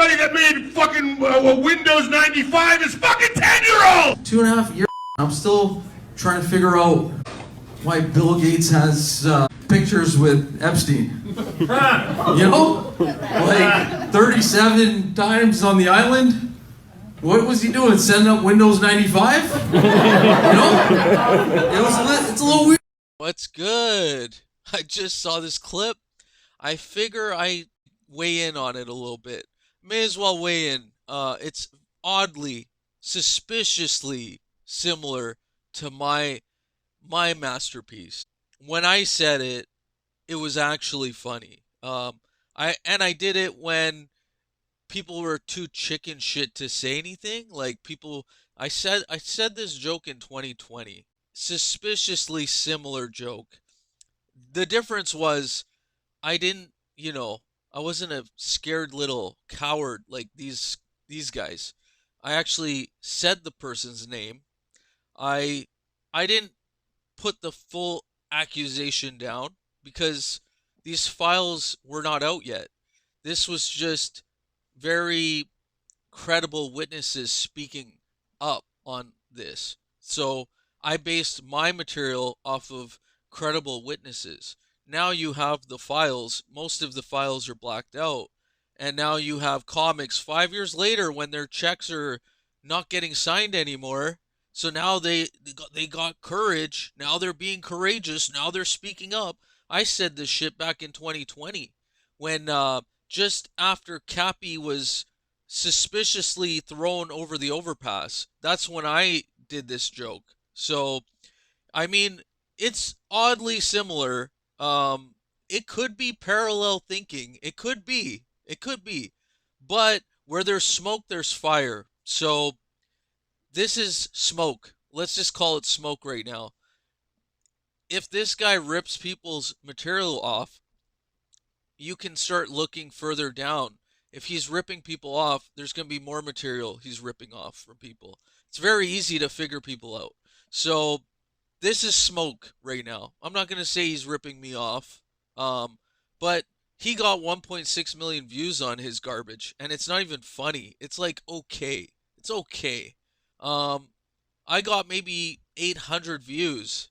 everybody that made fucking Windows 95 is fucking 10-year-old! 2.5 years, I'm still trying to figure out why Bill Gates has pictures with Epstein. You know? Like 37 times on the island. What was he doing? Setting up Windows 95? You know? It's a little weird. What's good? I just saw this clip. I figure I weigh in on it a little bit. May as well weigh in. It's oddly, suspiciously similar to my masterpiece. When I said it, it was actually funny. I did it when people were too chicken shit to say anything. Like I said this joke in 2020. Suspiciously similar joke. The difference was I didn't, I wasn't a scared little coward like these guys. I actually said the person's name. I didn't put the full accusation down because these files were not out yet. This was just very credible witnesses speaking up on this. So I based my material off of credible witnesses. Now you have the files. Most of the files are blacked out. And now you have comics 5 years later when their checks are not getting signed anymore. So now they got courage. Now they're being courageous. Now they're speaking up. I said this shit back in 2020 when just after Cappy was suspiciously thrown over the overpass. That's when I did this joke. So, I mean, it's oddly similar. It could be parallel thinking. It could be. But where there's smoke, there's fire. So, this is smoke. Let's just call it smoke right now. If this guy rips people's material off, you can start looking further down. If he's ripping people off, there's going to be more material he's ripping off from people. It's very easy to figure people out. So this is smoke right now. I'm not going to say he's ripping me off, but he got 1.6 million views on his garbage, and it's not even funny. It's like, okay. It's okay. I got maybe 800 views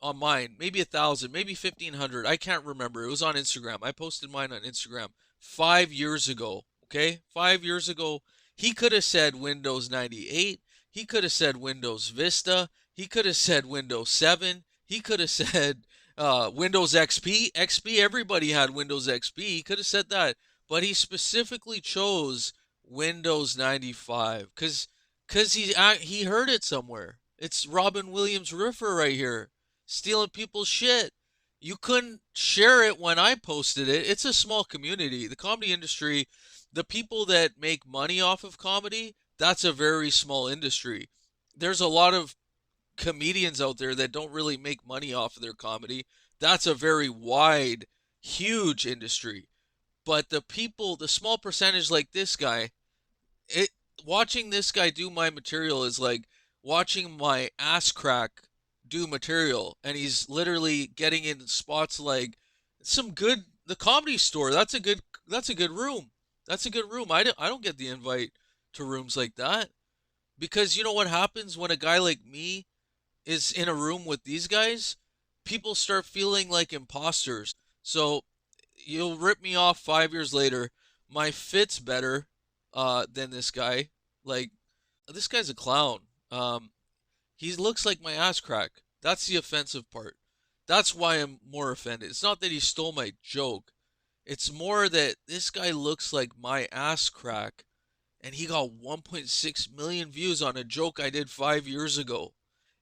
on mine, maybe 1,000, maybe 1,500. I can't remember. It was on Instagram. I posted mine on Instagram 5 years ago. Okay, 5 years ago. He could have said Windows 98. He could have said Windows Vista. He could have said Windows 7. He could have said Windows XP. XP. Everybody had Windows XP. He could have said that, but he specifically chose Windows 95 because he heard it somewhere. It's Robin Williams Riffer right here, stealing people's shit. You couldn't share it when I posted it. It's a small community. The comedy industry, the people that make money off of comedy, that's a very small industry. There's a lot of comedians out there that don't really make money off of their comedy. That's a very wide, huge industry. But the people, the small percentage like this guy, watching this guy do my material is like watching my ass crack do material, and he's literally getting in spots like the Comedy Store. That's a good room. That's a good room. I don't get the invite to rooms like that, because you know what happens when a guy like me is in a room with these guys? People start feeling like imposters. So you'll rip me off 5 years later. My fit's better than this guy. Like, this guy's a clown. He looks like my ass crack. That's the offensive part. That's why I'm more offended. It's not that he stole my joke. It's more that this guy looks like my ass crack, and he got 1.6 million views on a joke I did 5 years ago.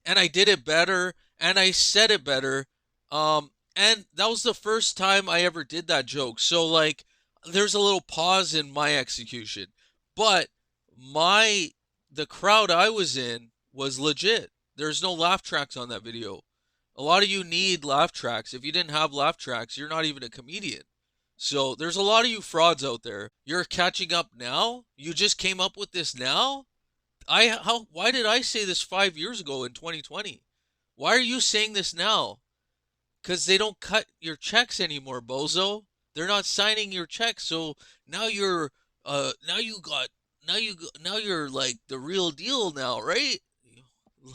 And I did it better, and I said it better. And that was the first time I ever did that joke. So, like, there's a little pause in my execution. But the crowd I was in was legit. There's no laugh tracks on that video. A lot of you need laugh tracks. If you didn't have laugh tracks, you're not even a comedian. So there's a lot of you frauds out there. You're catching up now? You just came up with this now? Why did I say this 5 years ago in 2020? Why are you saying this now? Because they don't cut your checks anymore, bozo. They're not signing your checks. So now you're now you're like the real deal now, right?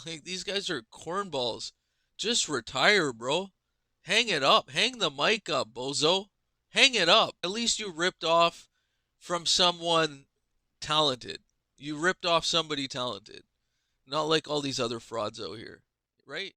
Like these guys are cornballs. Just retire, bro. Hang it up. Hang the mic up, bozo. Hang it up. At least you ripped off from someone talented. You ripped off somebody talented. Not like all these other frauds out here, right?